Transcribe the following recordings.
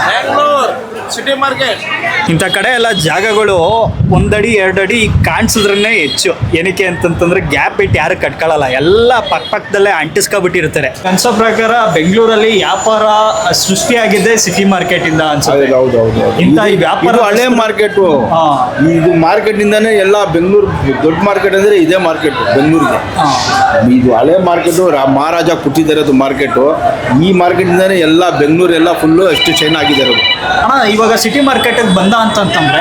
Bangalore city market. ಇಂಥ ಕಡೆ ಎಲ್ಲ ಜಾಗಗಳು ಒಂದಡಿ ಎರಡಡಿ ಕಾಣಿಸಿದ್ರೇ ಹೆಚ್ಚು. ಏನಕ್ಕೆ ಅಂತಂತಂದ್ರೆ ಗ್ಯಾಪ್ ಇಟ್ಟು ಯಾರು ಕಟ್ಕೊಳ್ಳಲ್ಲ, ಎಲ್ಲ ಪಕ್ಕದಲ್ಲೇ ಅಂಟಿಸ್ಕೊಬಿಟ್ಟಿರ್ತಾರೆ. ಅನ್ಸೋ ಪ್ರಕಾರ ಬೆಂಗಳೂರಲ್ಲಿ ವ್ಯಾಪಾರ ಸೃಷ್ಟಿಯಾಗಿದೆ ಸಿಟಿ ಮಾರ್ಕೆಟ್ ಇಂದ ಅನ್ಸುತ್ತೆ. ಇಂಥ ಈ ವ್ಯಾಪಾರ ಹಳೆ ಮಾರ್ಕೆಟ್, ಇದು ಮಾರ್ಕೆಟ್ ಇಂದಾನೆ ಎಲ್ಲ ಬೆಂಗಳೂರು ದೊಡ್ಡ ಮಾರ್ಕೆಟ್ ಅಂದ್ರೆ ಇದೇ ಮಾರ್ಕೆಟ್ ಬೆಂಗಳೂರಿಗೆ. ಇದು ಹಳೆ ಮಾರ್ಕೆಟ್, ಮಹಾರಾಜ ಕೊಟ್ಟಿದ್ದಾರೆ ಮಾರ್ಕೆಟ್. ಈ ಮಾರ್ಕೆಟ್ ಇಂದಾನೆ ಎಲ್ಲ ಬೆಂಗಳೂರು ಎಲ್ಲ ಫುಲ್ಲು ಎಷ್ಟು ಚೈನ್ ಆಗಿದ್ದಾರೆ. ಇವಾಗ ಸಿಟಿ ಮಾರ್ಕೆಟ್ ಬಂದ ಅಂತಂದ್ರೆ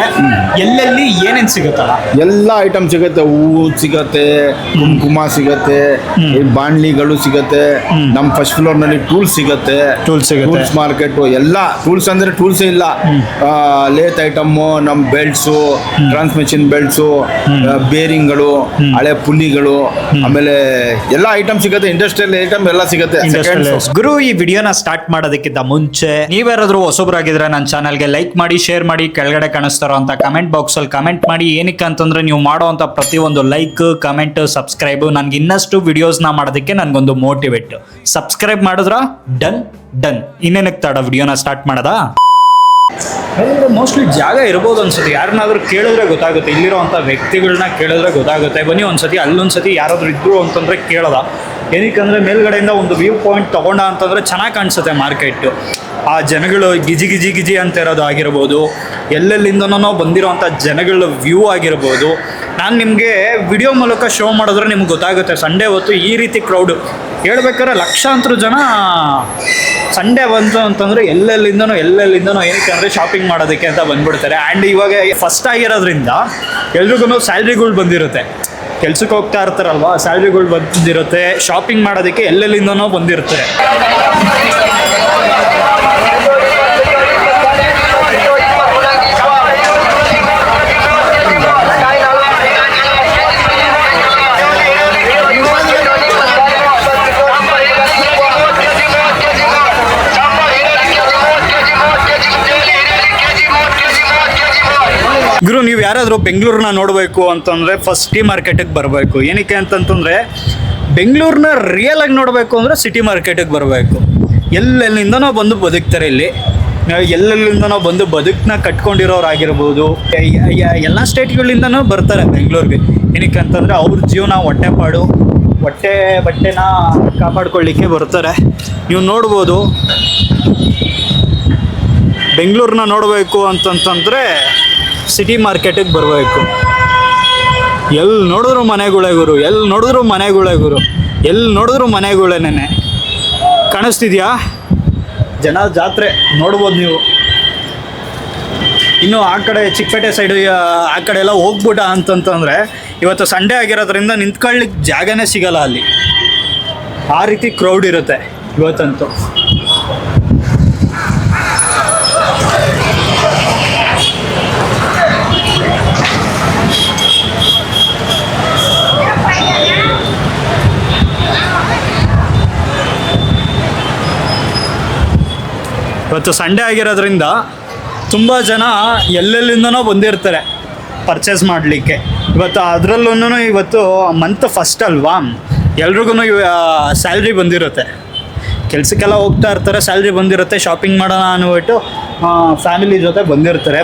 ಎಲ್ಲೆಲ್ಲಿ ಏನೇನ್ ಸಿಗುತ್ತಲ್ಲ ಎಲ್ಲ ಐಟಮ್ ಸಿಗುತ್ತೆ. ಹೂವು ಸಿಗತ್ತೆ, ಕುಂಕುಮ ಸಿಗತ್ತೆ, ಬಾಣ್ಲಿಗಳು ಸಿಗತ್ತೆ. ನಮ್ ಫಸ್ಟ್ ಫ್ಲೋರ್ ನಲ್ಲಿ ಟೂಲ್ಸ್ ಸಿಗತ್ತೆ. ಟೂಲ್ಸ್ ಮಾರ್ಕೆಟ್ ಎಲ್ಲ ಟೂಲ್ಸ್ ಅಂದ್ರೆ ಟೂಲ್ಸ್ ಇಲ್ಲ, ಲೇತ್ ಐಟಮ್, ನಮ್ ಬೆಲ್ಟ್ಸು, ಟ್ರಾನ್ಸ್ಮಿಷನ್ ಬೆಲ್ಟ್ಸು, ಬೇರಿಂಗ್ಗಳು, ಹಳೆ ಪುಲ್ಲಿಗಳು, ಆಮೇಲೆ ಎಲ್ಲ ಐಟಮ್ ಸಿಗತ್ತೆ. ಇಂಡಸ್ಟ್ರಿಯಲ್ ಐಟಮ್ ಎಲ್ಲ ಸಿಗತ್ತೆ. ಗುರು, ಈ ವಿಡಿಯೋನ ಸ್ಟಾರ್ಟ್ ಮಾಡೋದಕ್ಕಿಂತ ಮುಂಚೆ ನೀವ್ಯಾರಾದ್ರೂ ಹೊಸಬ್ರಾಗಿದ್ರೆ ನನ್ನ ಚಾನಲ್ಗೆ ಲೈಕ್ ಮಾಡಿ, ಶೇರ್ ಮಾಡಿ, ಕೆಳಗಡೆ ಕಾಣಿಸ್ತಾರೋ ಅಂತ ಕಮೆಂಟ್ ಬಾಕ್ಸ್ ಅಲ್ಲಿ ಕಮೆಂಟ್ ಮಾಡಿ. ಏನಕ್ಕೆ ಅಂತಂದ್ರೆ ನೀವು ಮಾಡುವಂತ ಪ್ರತಿಯೊಂದು ಲೈಕ್, ಕಮೆಂಟ್, ಸಬ್ಸ್ಕ್ರೈಬ್ ನನ್ಗೆ ಇನ್ನಷ್ಟು ವಿಡಿಯೋಸ್ನ ಮಾಡೋದಕ್ಕೆ ನನ್ಗೊಂದು ಮೋಟಿವೇಟ್. ಸಬ್ಸ್ಕ್ರೈಬ್ ಮಾಡಿದ್ರ ಡನ್. ಇನ್ನೇನಕ್ಕೆ ತಡ ವಿಡಿಯೋನ ಸ್ಟಾರ್ಟ್ ಮಾಡದಾ? ಮೋಸ್ಟ್ಲಿ ಜಾಗ ಇರ್ಬೋದು ಅನ್ಸುತ್ತೆ. ಯಾರನ್ನಾದ್ರೂ ಕೇಳಿದ್ರೆ ಗೊತ್ತಾಗುತ್ತೆ, ಇಲ್ಲಿರೋಂಥ ವ್ಯಕ್ತಿಗಳನ್ನ ಕೇಳಿದ್ರೆ ಗೊತ್ತಾಗುತ್ತೆ. ಬನ್ನಿ ಒಂದ್ಸತಿ ಅಲ್ಲೊಂದ್ಸತಿ ಯಾರಾದ್ರೂ ಇದ್ರು ಅಂತಂದ್ರೆ ಕೇಳೋದ. ಏನಕ್ಕಂದ್ರೆ ಮೇಲ್ಗಡೆಯಿಂದ ಒಂದು ವ್ಯೂ ಪಾಯಿಂಟ್ ತಗೊಂಡ ಅಂತಂದ್ರೆ ಚೆನ್ನಾಗಿ ಕಾಣಿಸುತ್ತೆ ಮಾರ್ಕೆಟ್. ಆ ಜನಗಳು ಗಿಜಿ ಅಂತ ಇರೋದು ಆಗಿರ್ಬೋದು, ಎಲ್ಲೆಲ್ಲಿಂದನೋ ಬಂದಿರೋಂಥ ಜನಗಳ ವ್ಯೂ ಆಗಿರ್ಬೋದು. ನಾನು ನಿಮಗೆ ವಿಡಿಯೋ ಮೂಲಕ ಶೋ ಮಾಡಿದ್ರೆ ನಿಮ್ಗೆ ಗೊತ್ತಾಗುತ್ತೆ. ಸಂಡೇ ಹೊತ್ತು ಈ ರೀತಿ ಕ್ರೌಡು ಹೇಳ್ಬೇಕಾದ್ರೆ ಲಕ್ಷಾಂತರ ಜನ ಸಂಡೇ ಬಂತು ಅಂತಂದರೆ ಎಲ್ಲೆಲ್ಲಿಂದನೋ ಏನಕ್ಕೆ ಅಂದರೆ ಶಾಪಿಂಗ್ ಮಾಡೋದಕ್ಕೆ ಅಂತ ಬಂದ್ಬಿಡ್ತಾರೆ. ಆ್ಯಂಡ್ ಇವಾಗ ಫಸ್ಟ್ ಆಗಿರೋದ್ರಿಂದ ಎಲ್ರಿಗೂ ಸ್ಯಾಲ್ರಿಗಳು ಬಂದಿರುತ್ತೆ, ಕೆಲ್ಸಕ್ಕೆ ಹೋಗ್ತಾ ಇರ್ತಾರಲ್ವಾ, ಸ್ಯಾಲ್ರಿಗಳು ಬಂದಿರುತ್ತೆ, ಶಾಪಿಂಗ್ ಮಾಡೋದಕ್ಕೆ ಎಲ್ಲೆಲ್ಲಿಂದನೋ ಬಂದಿರ್ತಾರೆ. ಗುರು, ನೀವು ಯಾರಾದರೂ ಬೆಂಗಳೂರನ್ನ ನೋಡಬೇಕು ಅಂತಂದರೆ ಫಸ್ಟ್ ಸಿಟಿ ಮಾರ್ಕೆಟಿಗೆ ಬರಬೇಕು. ಏನಕ್ಕೆ ಅಂತಂತಂದರೆ ಬೆಂಗಳೂರನ್ನ ರಿಯಲ್ ಆಗಿ ನೋಡಬೇಕು ಅಂದರೆ ಸಿಟಿ ಮಾರ್ಕೆಟಿಗೆ ಬರಬೇಕು. ಎಲ್ಲೆಲ್ಲಿಂದನೋ ಬಂದು ಬದುಕ್ತಾರೆ ಇಲ್ಲಿ, ಎಲ್ಲೆಲ್ಲಿಂದನೋ ಬಂದು ಬದುಕನ್ನ ಕಟ್ಕೊಂಡಿರೋರಾಗಿರ್ಬೋದು. ಎಲ್ಲ ಸ್ಟೇಟ್ಗಳಿಂದನೂ ಬರ್ತಾರೆ ಬೆಂಗಳೂರಿಗೆ. ಏನಕ್ಕೆ ಅಂತಂದರೆ ಅವ್ರ ಜೀವನ ಬಟ್ಟೆನ ಕಾಪಾಡ್ಕೊಳ್ಳಿಕ್ಕೆ ಬರ್ತಾರೆ. ನೀವು ನೋಡ್ಬೋದು, ಬೆಂಗಳೂರನ್ನ ನೋಡಬೇಕು ಅಂತಂತಂದರೆ ಸಿಟಿ ಮಾರ್ಕೆಟಿಗೆ ಬರಬೇಕು. ಎಲ್ಲಿ ನೋಡಿದ್ರು ಮನೆಗಳೇ ಗುರು, ಎಲ್ಲಿ ನೋಡಿದ್ರು ಮನೆಗಳೇನೆ ಕಾಣಿಸ್ತಿದ್ಯಾ? ಜನ ಜಾತ್ರೆ ನೋಡ್ಬೋದು ನೀವು. ಇನ್ನು ಆ ಕಡೆ ಚಿಕ್ಕಪೇಟೆ ಸೈಡು ಆ ಕಡೆ ಎಲ್ಲ ಹೋಗ್ಬಿಟ್ಟ ಅಂತಂತಂದರೆ ಇವತ್ತು ಸಂಡೇ ಆಗಿರೋದ್ರಿಂದ ನಿಂತ್ಕೊಳ್ಳಿಕ್ಕೆ ಜಾಗನೇ ಸಿಗಲ್ಲ ಅಲ್ಲಿ. ಆ ರೀತಿ ಕ್ರೌಡ್ ಇರುತ್ತೆ ಇವತ್ತಂತೂ. ಇವತ್ತು ಸಂಡೇ ಆಗಿರೋದ್ರಿಂದ ತುಂಬ ಜನ ಎಲ್ಲೆಲ್ಲಿಂದನೋ ಬಂದಿರ್ತಾರೆ ಪರ್ಚೇಸ್ ಮಾಡಲಿಕ್ಕೆ. ಇವತ್ತು ಮಂತ್ ಫಸ್ಟ್ ಅಲ್ವಾ, ಎಲ್ರಿಗೂ ಸ್ಯಾಲ್ರಿ ಬಂದಿರುತ್ತೆ, ಕೆಲಸಕ್ಕೆಲ್ಲ ಹೋಗ್ತಾ ಇರ್ತಾರೆ, ಸ್ಯಾಲ್ರಿ ಬಂದಿರುತ್ತೆ, ಶಾಪಿಂಗ್ ಮಾಡೋಣ ಅಂದ್ಬಿಟ್ಟು ಫ್ಯಾಮಿಲಿ ಜೊತೆ ಬಂದಿರ್ತಾರೆ.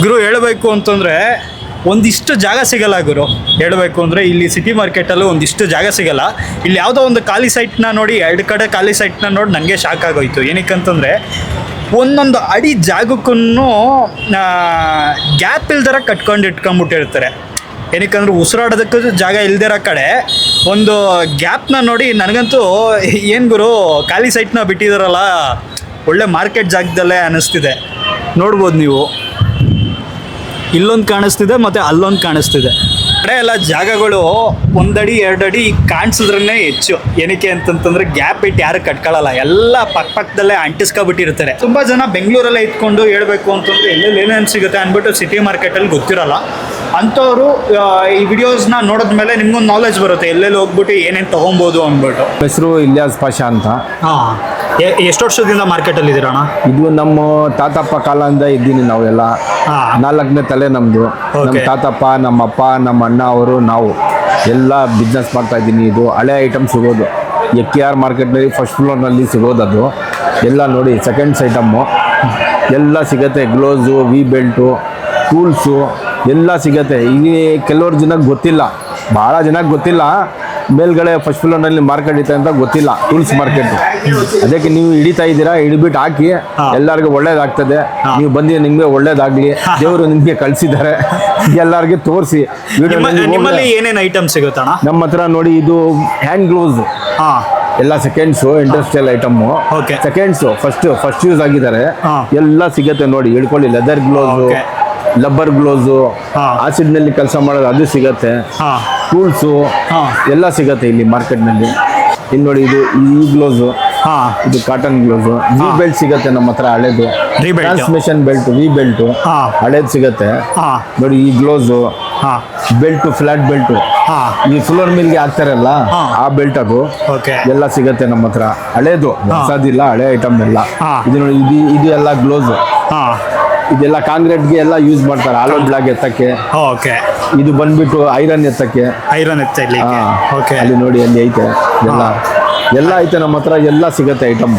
ಗುರು, ಹೇಳಬೇಕು ಅಂತಂದರೆ ಒಂದಿಷ್ಟು ಜಾಗ ಸಿಗಲ್ಲ ಗುರು. ಹೇಳಬೇಕು ಅಂದರೆ ಇಲ್ಲಿ ಸಿಟಿ ಮಾರ್ಕೆಟಲ್ಲೂ ಒಂದಿಷ್ಟು ಜಾಗ ಸಿಗಲ್ಲ. ಇಲ್ಲಿ ಯಾವುದೋ ಒಂದು ಖಾಲಿ ಸೈಟ್ನ ನೋಡಿ, 2 ಕಡೆ ಖಾಲಿ ಸೈಟ್ನ ನೋಡಿ ನನಗೆ ಶಾಕ್ ಆಗೋಯ್ತು. ಏನಕ್ಕಂತಂದರೆ ಒಂದೊಂದು ಅಡಿ ಜಾಗಕ್ಕೂ ಗ್ಯಾಪ್ ಇಲ್ದರ ಇಟ್ಕೊಂಡ್ಬಿಟ್ಟಿರ್ತಾರೆ. ಏನಕ್ಕಂದ್ರೆ ಉಸಿರಾಡೋದಕ್ಕೂ ಜಾಗ ಇಲ್ದಿರೋ ಕಡೆ ಒಂದು ಗ್ಯಾಪ್ನ ನೋಡಿ ನನಗಂತೂ ಏನು ಗುರು, ಖಾಲಿ ಸೈಟ್ನ ಬಿಟ್ಟಿದಾರಲ್ಲ, ಒಳ್ಳೆ ಮಾರ್ಕೆಟ್ ಜಾಗದಲ್ಲೇ ಅನ್ನಿಸ್ತಿದೆ. ನೋಡ್ಬೋದು ನೀವು, ಇಲ್ಲೊಂದು ಕಾಣಿಸ್ತಿದೆ ಮತ್ತು ಅಲ್ಲೊಂದು ಕಾಣಿಸ್ತಿದೆ. ಕಡೆ ಎಲ್ಲ ಜಾಗಗಳು ಒಂದಡಿ ಎರಡಡಿ ಕಾಣಿಸಿದ್ರೇ ಹೆಚ್ಚು. ಏನಕ್ಕೆ ಅಂತಂತಂದ್ರೆ ಗ್ಯಾಪ್ ಇಟ್ಟು ಯಾರು ಕಟ್ಕೊಳ್ಳಲ್ಲ, ಎಲ್ಲ ಪಕ್ಕದಲ್ಲೇ ಅಂಟಿಸ್ಕೊಬಿಟ್ಟಿರ್ತಾರೆ. ತುಂಬ ಜನ ಬೆಂಗಳೂರಲ್ಲೇ ಇಟ್ಕೊಂಡು ಹೇಳ್ಬೇಕು ಅಂತಂದ್ರೆ ಎಲ್ಲೆಲ್ಲಿ ಏನೇನು ಸಿಗುತ್ತೆ ಅಂದ್ಬಿಟ್ಟು ಸಿಟಿ ಮಾರ್ಕೆಟಲ್ಲಿ ಗೊತ್ತಿರಲ್ಲ. ಅಂಥವ್ರು ಈ ವಿಡಿಯೋಸ್ನ ನೋಡಿದ್ಮೇಲೆ ನಿಮ್ಗೊಂದು ನಾಲೆಜ್ ಬರುತ್ತೆ ಎಲ್ಲೆಲ್ಲಿ ಹೋಗ್ಬಿಟ್ಟು ಏನೇನು ತೊಗೊಬೋದು ಅಂದ್ಬಿಟ್ಟು. ಹೆಸರು ಇಲಿಯಾಸ್ ಪಾಷಾ ಅಂತ. ಹಾಂ, ಎಷ್ಟು ವರ್ಷದಿಂದ ಮಾರ್ಕೆಟಲ್ಲಿ ಇದ್ದೀರಣ್ಣ? ಇದು ನಮ್ಮ ತಾತಪ್ಪ ಕಾಲದಿಂದ ಇದ್ದೀನಿ ನಾವೆಲ್ಲ. 4ನೇ ತಲೆ ನಮ್ಮದು. ನಮ್ಮ ತಾತಪ್ಪ, ನಮ್ಮಪ್ಪ, ನಮ್ಮ ಅಣ್ಣ ಅವರು, ನಾವು ಎಲ್ಲ ಬಿಸ್ನೆಸ್ ಮಾಡ್ತಾ ಇದ್ದೀನಿ. ಇದು ಹಳೆ ಐಟಮ್ ಸಿಗೋದು KR ಮಾರ್ಕೆಟ್ನಲ್ಲಿ ಫಸ್ಟ್ ಫ್ಲೋರ್ನಲ್ಲಿ ಸಿಗೋದದು ಎಲ್ಲ. ನೋಡಿ ಸೆಕೆಂಡ್ಸ್ ಐಟಮ್ಮು ಎಲ್ಲ ಸಿಗುತ್ತೆ. ಗ್ಲೋಸು, ವಿ ಬೆಲ್ಟು, ಟೂಲ್ಸು ಎಲ್ಲ ಸಿಗುತ್ತೆ. ಇಲ್ಲಿ ಕೆಲವ್ರು ಜನಕ್ಕೆ ಗೊತ್ತಿಲ್ಲ, ಭಾಳ ಜನಕ್ಕೆ ಗೊತ್ತಿಲ್ಲ. ಮೇಲ್ಗಡೆ ಫಸ್ಟ್ ಫ್ಲೋರ್ನಲ್ಲಿ ಮಾರ್ಕೆಟ್ ಇದೆ ಅಂತ ಗೊತ್ತಿಲ್ಲ, ಟೂಲ್ಸ್ ಮಾರ್ಕೆಟ್. ಅದಕ್ಕೆ ನೀವು ಹಿಡಿತಾ ಇದ್ದೀರಾ, ಹಿಡಿಬಿಟ್ಟು ಹಾಕಿ, ಎಲ್ಲರಿಗೂ ಒಳ್ಳೇದಾಗ್ತದೆ. ನೀವು ಬಂದು ನಿಮಗೆ ಒಳ್ಳೇದಾಗಲಿ, ದೇವರು ನಿಮಗೆ ಕಳಿಸಿದ್ದಾರೆ. ಎಲ್ಲರಿಗೆ ತೋರಿಸಿ. ನಿಮ್ಮಲ್ಲಿ ಏನೇನು ಐಟಮ್ ಸಿಗುತ್ತಣ್ಣ? ನಮ್ಮ ಹತ್ರ ನೋಡಿ, ಇದು ಹ್ಯಾಂಡ್ ಗ್ಲೋಸ್ ಎಲ್ಲ seconds, industrial item. Seconds first use ಆಗಿದ್ದಾರೆ, ಎಲ್ಲ ಸಿಗುತ್ತೆ. ನೋಡಿ ಹಿಡ್ಕೊಳ್ಳಿ, ಲೆದರ್ ಗ್ಲೋಸು, ಲಬ್ಬರ್ ಗ್ಲೋಸು, ಆಸಿಡ್ನಲ್ಲಿ ಕೆಲಸ ಮಾಡೋದು ಅದು ಸಿಗತ್ತೆ. ಟೂಲ್ಸು ಎಲ್ಲ ಸಿಗತ್ತೆ ಇಲ್ಲಿ ಮಾರ್ಕೆಟ್ನಲ್ಲಿ. ಇಲ್ಲಿ ನೋಡಿ, ಇದು ಈ ಗ್ಲೋಸು, ಇದು ಕಾಟನ್ ಗ್ಲೋಸು. ವಿ ಬೆಲ್ಟ್ ಸಿಗತ್ತೆ ನಮ್ಮ ಹತ್ರ, ಹಳೇದು ಟ್ರಾನ್ಸ್ಮಿಷನ್ ಬೆಲ್ಟ್, ವಿ ಬೆಲ್ಟು ಹಳೇದು ಸಿಗತ್ತೆ. ನೋಡಿ ಈ ಗ್ಲೋಸು, ಬೆಲ್ಟು, ಫ್ಲಾಟ್ ಬೆಲ್ಟು, ಈ ಫ್ಲೋರ್ ಮಿಲ್ಗೆ ಹಾಕ್ತಾರಲ್ಲ ಆ ಬೆಲ್ಟ್, ಅದು ಎಲ್ಲ ಸಿಗತ್ತೆ ನಮ್ಮ ಹತ್ರ. ಹಳೇದು, ಹೊಸದಿಲ್ಲ, ಹಳೆ ಐಟಮ್ ಎಲ್ಲ. ಇದು ನೋಡಿ, ಇದು ಎಲ್ಲ ಗ್ಲೋಸು. ಇದೆಲ್ಲ ಕಾಂಕ್ರೀಟ್ಗೆ ಎಲ್ಲ ಯೂಸ್ ಮಾಡ್ತಾರೆ, ಆಲೋ ಬ್ಲಾಕ್ ಎತ್ತಕ್ಕೆ. ಇದು ಬಂದ್ಬಿಟ್ಟು ಐರನ್ ಎತ್ತಕ್ಕೆ. ಅಲ್ಲಿ ನೋಡಿ, ಅಲ್ಲಿ ಐತೆ ಎಲ್ಲ ಐತೆ ನಮ್ಮ ಹತ್ರ, ಎಲ್ಲ ಸಿಗತ್ತೆ ಐಟಮ್.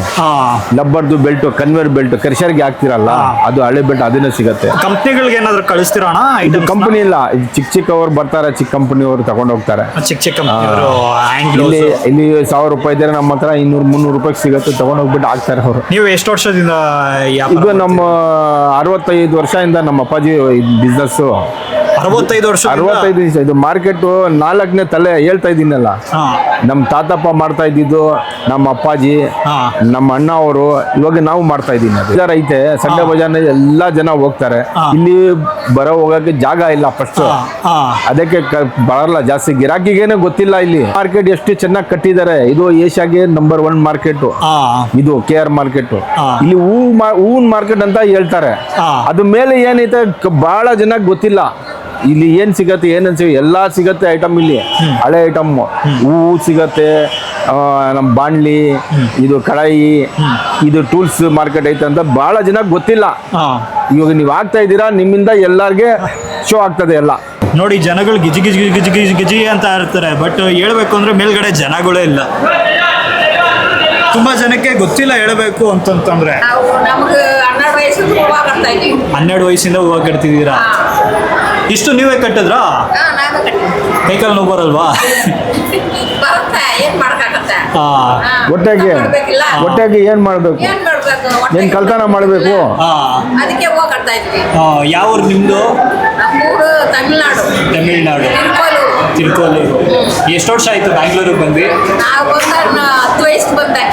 ಲಬ್ಬರ್ದು ಬೆಲ್ಟು, ಕನ್ವೇರ್ ಬೆಲ್ಟ್, ಕ್ರಷರ್ಗೆ ಹಾಕ್ತಿರಲ್ಲ ಅದು ಹಳೆ ಬೆಲ್ಟ್, ಅದನ್ನೇ ಸಿಗತ್ತೆ. ಕಂಪ್ನಿಗಳಿಗೆ ಏನಾದ್ರು ಕಳಿಸ್ತೀರಾ? ಇದು ಕಂಪನಿ ಇಲ್ಲ, ಇದು ಚಿಕ್ಕವರು ಬರ್ತಾರೆ, ಚಿಕ್ಕ ಕಂಪನಿಯವರು ತಗೊಂಡು ಹೋಗ್ತಾರೆ. ಇಲ್ಲಿ 1000 ರೂಪಾಯಿ ಇದ್ದಾರೆ ನಮ್ಮ ಹತ್ರ, 200-300 ರೂಪಾಯಿ ಸಿಗುತ್ತೆ, ತಗೊಂಡು ಹೋಗ್ಬಿಟ್ಟು ಹಾಕ್ತಾರೆ ಅವರು. ನೀವು ಎಷ್ಟು ವರ್ಷದಿಂದ? ಇದು ನಮ್ಮ 65 ವರ್ಷದಿಂದ ನಮ್ಮ ಅಪ್ಪಾಜಿ ಬಿಸ್ನೆಸ್. 65 ವರ್ಷ. 65. ಇದು ಮಾರ್ಕೆಟು 4ನೇ ತಲೆ ಹೇಳ್ತಾ ಇದ್ದೀನಲ್ಲ. ನಮ್ಮ ತಾತಪ್ಪ ಮಾಡ್ತಾ ಇದ್ದಿದ್ದು, ನಮ್ಮ ಅಪ್ಪಾಜಿ, ನಮ್ಮ ಅಣ್ಣ ಅವರು, ಇವಾಗ ನಾವು ಮಾಡ್ತಾ ಇದ್ದೀನಿ. ಬಜಾರ್ ಐತೆ, ಸಂಡೆ ಬಜಾರ್ನಲ್ಲಿ ಎಲ್ಲ ಜನ ಹೋಗ್ತಾರೆ. ಇಲ್ಲಿ ಬರೋ ಹೋಗಕ್ಕೆ ಜಾಗ ಇಲ್ಲ ಫಸ್ಟ್, ಅದಕ್ಕೆ ಬರಲ್ಲ ಜಾಸ್ತಿ. ಗಿರಾಕಿಗೇನೆ ಗೊತ್ತಿಲ್ಲ ಇಲ್ಲಿ ಮಾರ್ಕೆಟ್ ಎಷ್ಟು ಚೆನ್ನಾಗಿ ಕಟ್ಟಿದ್ದಾರೆ. ಇದು ಏಷ್ಯಾಗೆ ನಂಬರ್ 1 ಮಾರ್ಕೆಟ್. ಇದು KR ಮಾರ್ಕೆಟ್. ಇಲ್ಲಿ ಹೂವಿನ ಮಾರ್ಕೆಟ್ ಅಂತ ಹೇಳ್ತಾರೆ. ಅದು ಮೇಲೆ ಏನೈತೆ ಬಹಳ ಜನಕ್ಕೆ ಗೊತ್ತಿಲ್ಲ. ಇಲ್ಲಿ ಏನ್ ಸಿಗತ್ತೆ, ಏನೇನು ಸಿಗುತ್ತೆ ಎಲ್ಲ ಸಿಗತ್ತೆ ಐಟಮ್ ಇಲ್ಲಿ. ಹಳೆ ಐಟಮ್, ಹೂವು ಸಿಗತ್ತೆ, ನಮ್ಮ ಬಾಣ್ಲಿ, ಇದು ಕಡಾಯಿ, ಇದು ಟೂಲ್ಸ್ ಮಾರ್ಕೆಟ್ ಐತೆ ಅಂತ ಬಹಳ ಜನಕ್ಕೆ ಗೊತ್ತಿಲ್ಲ. ಇವಾಗ ನೀವು ಆಗ್ತಾ ಇದ್ದೀರಾ, ನಿಮ್ಮಿಂದ ಎಲ್ಲರಿಗೆ ಶೋ ಆಗ್ತದೆ ಎಲ್ಲ. ನೋಡಿ, ಜನಗಳು ಗಿಜಿ ಗಿಜಿ ಗಿಜಿ ಗಿಜಿ ಗಿಜಿ ಅಂತ ಇರ್ತಾರೆ, ಬಟ್ ಹೇಳ್ಬೇಕು ಅಂದ್ರೆ ಮೇಲ್ಗಡೆ ಜನಗಳೇ ಇಲ್ಲ. ತುಂಬಾ ಜನಕ್ಕೆ ಗೊತ್ತಿಲ್ಲ ಹೇಳಬೇಕು ಅಂತಂತಂದ್ರೆ. 12 ವಯಸ್ಸಿಂದ ಹೂವು ಕಟ್ತಿದ್ದೀರಾ? ಇಷ್ಟು ನೀವೇ ಕಟ್ಟಿದ್ರಾ? ಕೈಕಾಲು ನೋವು ಬರಲ್ವಾ? ಹೊಟ್ಟೆಗೆ ಏನ್ ಮಾಡ್ಬೇಕು, ಏನ್ ಕಲ್ತನ ಮಾಡ್ಬೇಕು. ಯಾವ ಊರು ನಿಮ್ದು? ತಮಿಳ್ನಾಡು. ತಿರುಕೋಲೂರು. ಎಷ್ಟು ವರ್ಷ ಆಯ್ತು ಬ್ಯಾಂಗ್ಳೂರಿಗೆ ಬಂದು? 10 ವಯಸ್ಸು ಬಂದೆ.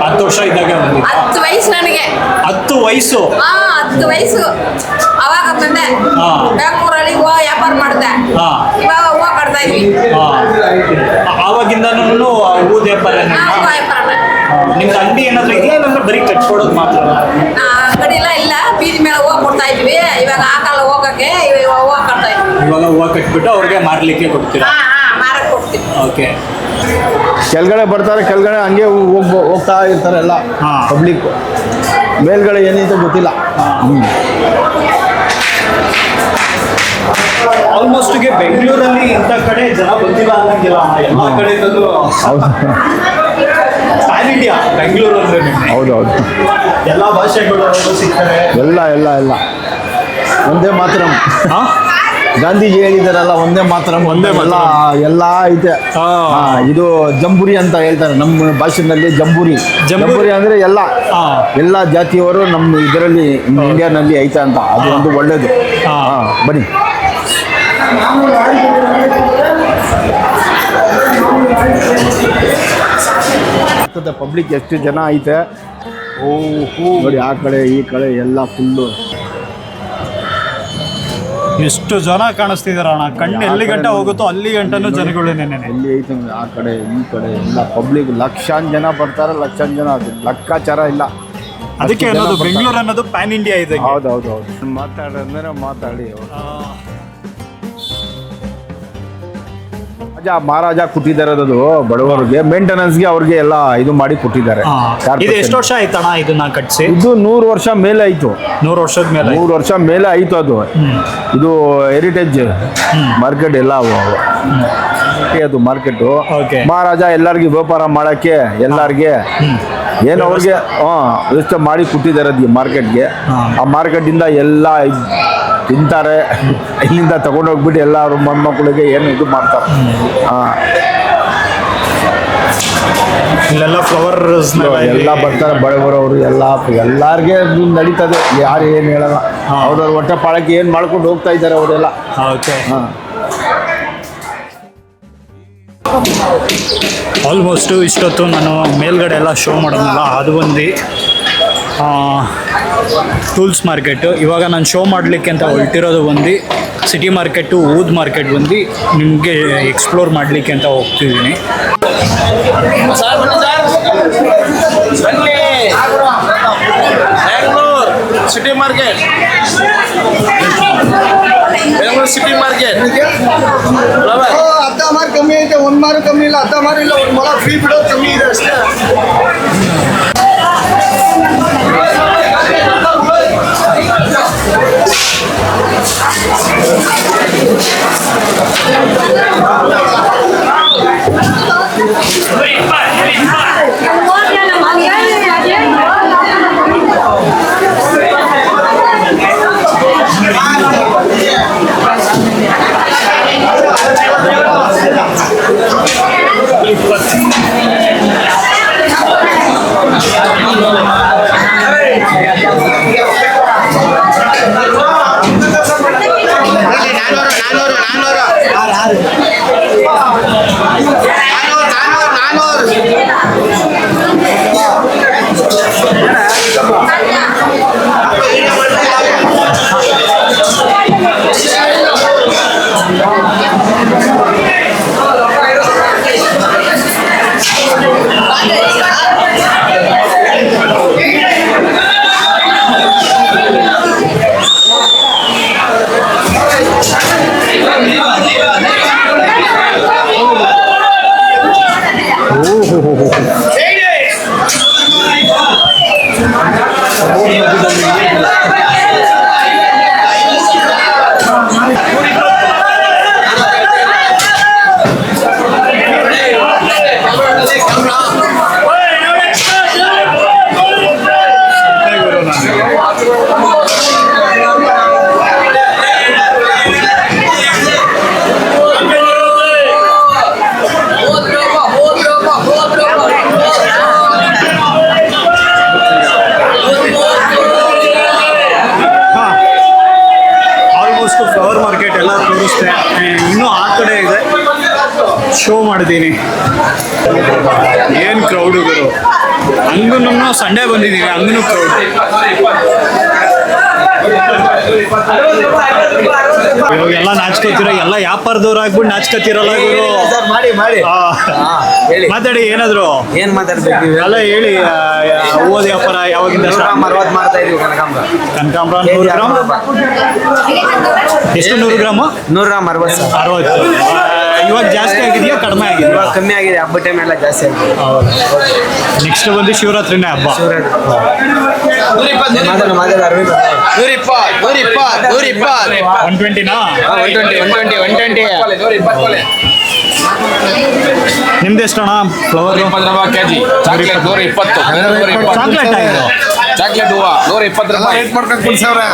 10 ವರ್ಷ ಇದ್ದಾಗ ಬಂದು? 10 ವಯಸ್ಸು ನನಗೆ. 10 ವಯಸ್ಸು? 10 ವಯಸ್ಸು ಅವಾಗ ಬಂದೆ. ಬೆಂಗಳೂರಲ್ಲಿ ವ್ಯಾಪಾರ ಮಾಡಿದೆ. ಇವಾಗ ಹೂವು ಕಟ್ತಾ ಇದ್ವಿ. ಆವಾಗಿಂದನೂ ಹೂವು ವ್ಯಾಪಾರ? ನಿಮ್ದು ಅಂಗಡಿ ಏನಾದ್ರು ಇದೆಯಾ, ಇಲ್ಲಾಂದ್ರೆ ಬರೀ ಕಟ್ಕೊಡೋದು ಮಾತ್ರ? ಅಂಗಡಿ ಇಲ್ಲ, ಬೀದಿ ಮೇಲೆ ಹೂವು ಕೊಡ್ತಾ ಇದ್ವಿ. ಇವಾಗ ಆಗಲ್ಲ ಹೋಗಕ್ಕೆ, ಇವಾಗ ಹೂವು ಕಟ್ತಾ ಇದ್ವಿ. ಇವಾಗ ಹೂವು ಕಟ್ಬಿಟ್ಟು ಅವ್ರಿಗೆ ಮಾರ್ಲಿಕ್ಕೆ ಕೊಡ್ತೀರಾ? ಮಾರಕ್ಕೆ ಕೊಡ್ತೀವಿ. ಓಕೆ. ಕೆಳಗಡೆ ಬರ್ತಾರೆ, ಕೆಳಗಡೆ ಹಂಗೆ ಹೋಗ್ತಾ ಇರ್ತಾರೆ ಎಲ್ಲ ಪಬ್ಲಿಕ್. ಮೇಲ್ಗಡೆ ಏನೈತೆ ಗೊತ್ತಿಲ್ಲ. ಆಲ್ಮೋಸ್ಟ್ಗೆ ಬೆಂಗಳೂರಲ್ಲಿ ಇಂಥ ಕಡೆ ಜನ ಬಂದಿಲ್ಲ ಅನ್ನಂಗಿಲ್ಲ. ಎಲ್ಲ ಕಡೆಯಿಂದಲೂ ಪ್ಯಾನ್ ಇಂಡಿಯಾ ಬೆಂಗಳೂರು ಅಂದ್ರೆ. ಹೌದೌದು, ಎಲ್ಲ ಭಾಷೆಗಳು ಸಿಗ್ತಾರೆ. ಎಲ್ಲ ಒಂದೇ ಮಾತ್ರ. ಗಾಂಧೀಜಿ ಹೇಳಿದಾರಲ್ಲ, ಒಂದೇ ಮಾತ್ರ, ಎಲ್ಲ ಐತೆ. ಇದು ಜಂಬೂರಿ ಅಂತ ಹೇಳ್ತಾರೆ ನಮ್ಮ ಭಾಷೆನಲ್ಲಿ. ಜಂಬೂರಿ ಅಂದ್ರೆ ಎಲ್ಲ ಜಾತಿಯವರು ನಮ್ಮ ಇದರಲ್ಲಿ ಇಂಡಿಯಾನಲ್ಲಿ ಐತೆ ಅಂತ. ಅದು ಒಂದು ಒಳ್ಳೇದು. ಬನ್ನಿ. ಪಬ್ಲಿಕ್ ಎಷ್ಟು ಜನ ಐತೆ ನೋಡಿ, ಆ ಕಡೆ ಈ ಕಡೆ ಎಲ್ಲ ಫುಲ್ಲು. ಎಷ್ಟು ಜನ ಕಾಣಿಸ್ತಿದಾರಣ್ಣ, ಕಣ್ಣು ಎಲ್ಲಿ ಗಂಟ ಹೋಗುತ್ತೋ ಅಲ್ಲಿ ಗಂಟನೂ ಜನಗಳೇನೇನೆ. ಎಲ್ಲಿ ಐತೆ ಆ ಕಡೆ ಈ ಕಡೆ ಎಲ್ಲ ಪಬ್ಲಿಕ್. ಲಕ್ಷಾಂತರ ಜನ ಬರ್ತಾರೆ, ಲಕ್ಷಾಂತರ ಜನ. ಅದು ಲೆಕ್ಕಾಚಾರ ಇಲ್ಲ. ಅದಕ್ಕೆ ಅನ್ನೋದು ಬೆಂಗಳೂರು ಅನ್ನೋದು ಪ್ಯಾನ್ ಇಂಡಿಯಾ ಇದೆ. ಹೌದೌದು. ಮಾತಾಡಂದ್ರೆ ಮಾತಾಡಿ. ಮಹಾರಾಜ ಕೊಟ್ಟಿದ್ದಾರೆ ಅದು ಬಡವರಿಗೆ ಮೇಂಟೆನೆನ್ಸ್ಗೆ ಅವ್ರಿಗೆ ಎಲ್ಲ ಇದು ಮಾಡಿ ಕೊಟ್ಟಿದ್ದಾರೆ. ಇದು ಎಷ್ಟು ವರ್ಷ ಆಯ್ತಣ್ಣ ಇದನ್ನ ಕಟ್ಸಿ? ಇದು 100 ವರ್ಷ ಮೇಲೆ ಆಯ್ತು. 100 ವರ್ಷದ ಮೇಲೆ? 100 ವರ್ಷ ಮೇಲೆ ಆಯ್ತು ಅದು. ಇದು ಹೆರಿಟೇಜ್ ಮಾರ್ಕೆಟ್ ಎಲ್ಲ ಅದು ಮಾರ್ಕೆಟ್. ಮಹಾರಾಜ ಎಲ್ಲರಿಗೆ ವ್ಯಾಪಾರ ಮಾಡಕ್ಕೆ ಎಲ್ಲರಿಗೆ ಏನು ಅವ್ರಿಗೆ ವ್ಯವಸ್ಥೆ ಮಾಡಿ ಕೊಟ್ಟಿದ್ದಾರೆ ಅದು ಮಾರ್ಕೆಟ್ಗೆ. ಆ ಮಾರ್ಕೆಟಿಂದ ಎಲ್ಲ ತಿಂತಾರೆ, ಇಲ್ಲಿಂದ ತಗೊಂಡೋಗ್ಬಿಟ್ಟು ಎಲ್ಲರೂ ಮೊಮ್ಮಕ್ಕಳಿಗೆ ಏನು ಇದು ಮಾಡ್ತಾರೆ. ಇಲ್ಲೆಲ್ಲ ಫ್ಲವರ್ಸ್ ಎಲ್ಲ ಬರ್ತಾರೆ ಬಡವರವರು ಎಲ್ಲಾರ್ಗೆ ನಡೀತದೆ, ಯಾರು ಏನು ಹೇಳಲ್ಲ. ಅವ್ರವ್ರ ಹೊಟ್ಟೆ ಪಾಳಕ್ಕೆ ಏನು ಮಾಡ್ಕೊಂಡು ಹೋಗ್ತಾ ಇದ್ದಾರೆ ಅವರೆಲ್ಲ. ಓಕೆ. ಆಲ್ಮೋಸ್ಟು ಇಷ್ಟೊತ್ತು ನಾನು ಮೇಲ್ಗಡೆ ಎಲ್ಲ ಶೋ ಮಾಡೋದಲ್ಲ, ಅದು ಒಂದು ಟೂಲ್ಸ್ ಮಾರ್ಕೆಟು. ಇವಾಗ ನಾನು ಶೋ ಮಾಡಲಿಕ್ಕೆ ಅಂತ ಹೊರಟಿರೋದು ಒಂದು ಸಿಟಿ ಮಾರ್ಕೆಟು, ಊದ್ ಮಾರ್ಕೆಟ್ ಬಂದು ನಿಮಗೆ ಎಕ್ಸ್ಪ್ಲೋರ್ ಮಾಡಲಿಕ್ಕೆ ಅಂತ ಹೋಗ್ತಿದ್ದೀನಿ. City market, Bengaluru city market. ಅರ್ಧ ಮಾರು ಕಮ್ಮಿ ಐತೆ, ಒಂದು ಮಾರು ಕಮ್ಮಿ ಇಲ್ಲ, ಅರ್ಧ ಮಾರು ಇಲ್ಲ, ಒಂದು ಮೊಳ ಫ್ರೀ ಬಿಡೋದು ಕಮ್ಮಿ ಇದೆ ಅಷ್ಟೇ. ಇನ್ನೂ ಆ ಕಡೆ ಇದೆ ಶೋ ಮಾಡಿದ್ದೀನಿ. ಏನು ಕ್ರೌಡುಗಳು, ಹಂಗೂ ಸಂಡೇ ಬಂದಿದ್ದೀವಿ, ಹಂಗೂ ಕ್ರೌಡ್. ಇವಾಗೆಲ್ಲ ನಾಚ್ಕೋತಿರೋ, ಎಲ್ಲ ವ್ಯಾಪಾರದವ್ರು ಆಗ್ಬಿಟ್ಟು ನಾಚ್ಕೋತಿರಲ್ಲ ಇವರು. ಮಾತಾಡಿ, ಏನಾದ್ರು ಏನ್ ಮಾತಾಡ್ಬೇಕು ಎಲ್ಲ ಹೇಳಿ. ಹೂವದ ವ್ಯಾಪಾರ ಯಾವಾಗಿಂದ? 60 ಮಾಡ್ತಾ ಇದೀವಿ ಕನಕಾಂಬರ. ಕನಕಾಂಬರ 100 ಗ್ರಾಮ್ ಎಷ್ಟು? 100 ಗ್ರಾಮು 100 ಗ್ರಾಮ್ 60. ಇವಾಗ ಜಾಸ್ತಿ ಆಗಿದೆಯಾ ಕಡಿಮೆ ಆಗಿದೆ? ಇವಾಗ ಕಮ್ಮಿ ಆಗಿದೆ, ಹಬ್ಬ ಟೈಮ್ ಎಲ್ಲ ಜಾಸ್ತಿ ಆಗಿದೆ. ನೆಕ್ಸ್ಟ್ ಬಂದು ಶಿವರಾತ್ರಿನೇ ಹಬ್ಬ. 120ನಾ? 120. ನಿಮ್ದು ಎಷ್ಟಣ್ಣ ಫ್ಲವರ್? 20 ರೂಪಾಯಿ ಕೆಜಿ. ಚಾಕ್ಲೇಟ್ 120. ಚಾಕ್ಲೇಟ್ ಆಗಿದೆ. ಚಾಕ್ಲೇಟ್ ಹೂವ 120 ರೂಪಾಯಿ. ರೇಟ್ ಮಾಡ್ಕೊಂಡು ಕುಡ್ಸವ್ರೆ.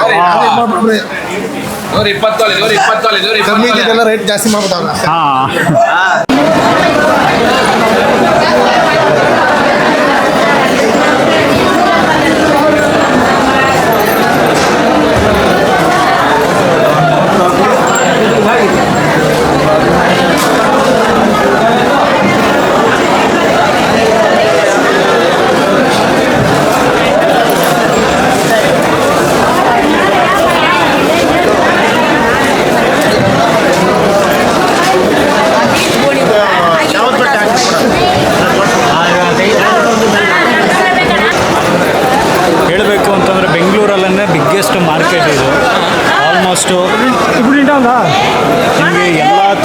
120 ರೇಟ್ ಜಾಸ್ತಿ ಮಾಡ್ಬಿಟ್ಟವ್ರೆ.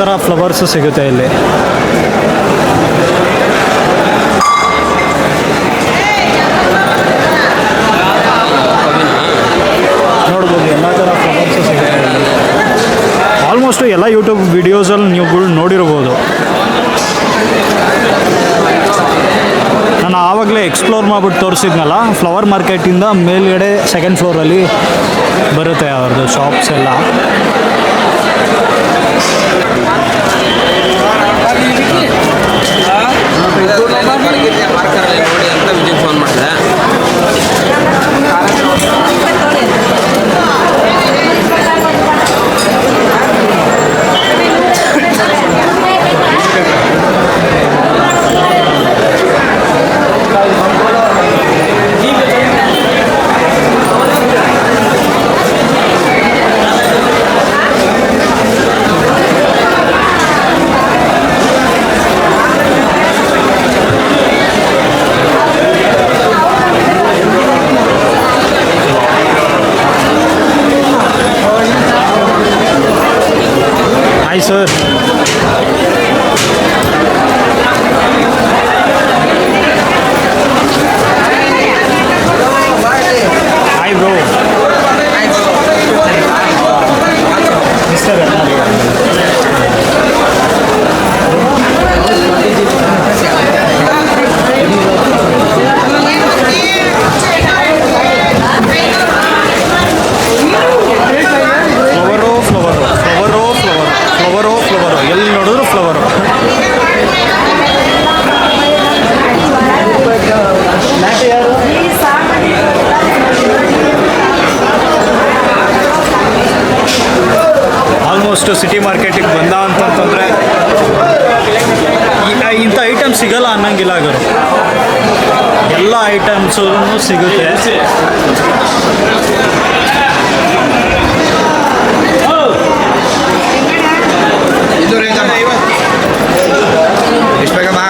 ಥರ ಫ್ಲವರ್ಸು ಸಿಗುತ್ತೆ ಇಲ್ಲಿ. ನೋಡ್ಬೋದು ಎಲ್ಲ ಥರ ಫ್ಲವರ್ಸು ಸಿಗುತ್ತೆ ಇಲ್ಲಿ. ಆಲ್ಮೋಸ್ಟು ಎಲ್ಲ ಯೂಟ್ಯೂಬ್ ವಿಡಿಯೋಸಲ್ಲಿ ನೀವುಗಳು ನೋಡಿರ್ಬೋದು. ನಾನು ಆವಾಗಲೇ ಎಕ್ಸ್ಪ್ಲೋರ್ ಮಾಡಿಬಿಟ್ಟು ತೋರಿಸಿದ್ನಲ್ಲ, ಫ್ಲವರ್ ಮಾರ್ಕೆಟಿಂದ ಮೇಲ್ಗಡೆ ಸೆಕೆಂಡ್ ಫ್ಲೋರಲ್ಲಿ ಬರುತ್ತೆ ಅವ್ರದ್ದು ಶಾಪ್ಸ್ ಎಲ್ಲ. ಫೋನ್ ಮಾಡಿದೆ. Hi sir. Hi bro. Mister flower ಎಲ್ಲಿ ನೋಡಿದ್ರು ಫ್ಲವರು. ಆಲ್ಮೋಸ್ಟ್ ಸಿಟಿ ಮಾರ್ಕೆಟಿಗೆ ಬಂದ ಅಂತಂತಂದರೆ ಇಂಥ ಐಟಮ್ ಸಿಗಲ್ಲ ಅನ್ನಂಗಿಲ್ಲ ಗುರು. ಎಲ್ಲ ಐಟಮ್ಸೂ ಸಿಗುತ್ತೆ. ಎಷ್ಟು ಬೇಕಮ್ಮ?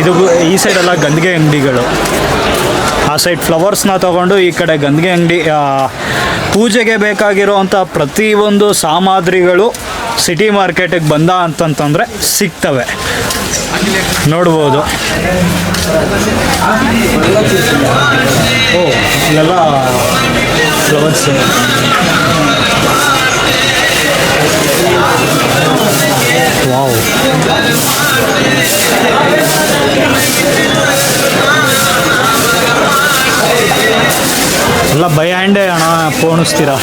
ಇದು ಈ ಸೈಡೆಲ್ಲ ಗಂದಿಗೆ ಅಂಗಡಿಗಳು, ಆ ಸೈಡ್ ಫ್ಲವರ್ಸ್ನ ತೊಗೊಂಡು ಈ ಕಡೆ ಗಂದಿಗೆ ಅಂಗಡಿ. ಪೂಜೆಗೆ ಬೇಕಾಗಿರೋವಂಥ ಪ್ರತಿಯೊಂದು ಸಾಮಗ್ರಿಗಳು ಸಿಟಿ ಮಾರ್ಕೆಟಿಗೆ ಬಂದ ಅಂತಂತಂದರೆ ಸಿಗ್ತವೆ. ನೋಡ್ಬೋದು. ಓ ಇಲ್ಲೆಲ್ಲ ಫ್ಲವರ್ಸ್. ವಾವ್. ಎಲ್ಲ ಬೈ ಹ್ಯಾಂಡೇ ಹಣ ಪೋಣಿಸ್ತೀರಾ.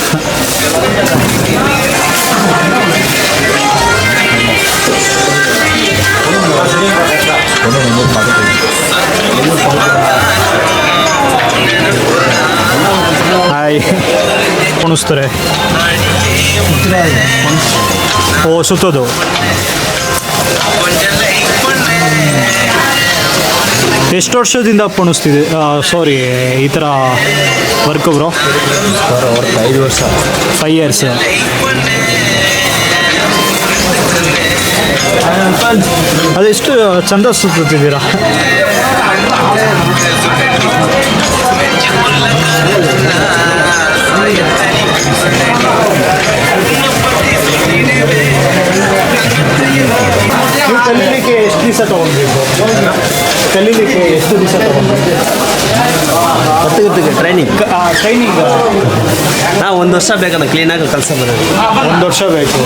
ಹಾಯ್. ಪೋಣಿಸ್ತಾರೆ. ಓ ಸುತ್ತೋದು. ಎಷ್ಟು ವರ್ಷದಿಂದ ಪೋಣಿಸ್ತಿದೆ? ಸಾರಿ, ಈ ಥರ ವರ್ಕ್ ಬ್ರೋ? 5 ವರ್ಷ. 5 ಇಯರ್ಸ್. ಅದೆಷ್ಟು ಚಂದ ಸುತ್ತಿದ್ದೀರಾ? ನೀವು ಕಲೀಲಿಕ್ಕೆ ಎಷ್ಟು ದಿವಸ ತೊಗೊಂಡ್ಬೇಕು? ಕಲೀಲಿಕ್ಕೆ ಎಷ್ಟು ದಿವಸ ತೊಗೊಂಡ್ಬೇಕು? ಹೊತ್ತಿಗೆ ಟ್ರೈನಿಂಗ್ ನಾವು 1 ವರ್ಷ ಬೇಕಂತ ಕ್ಲೀನಾಗಿ ಕೆಲಸ ಬರೋದು. 1 ವರ್ಷ ಬೇಕು.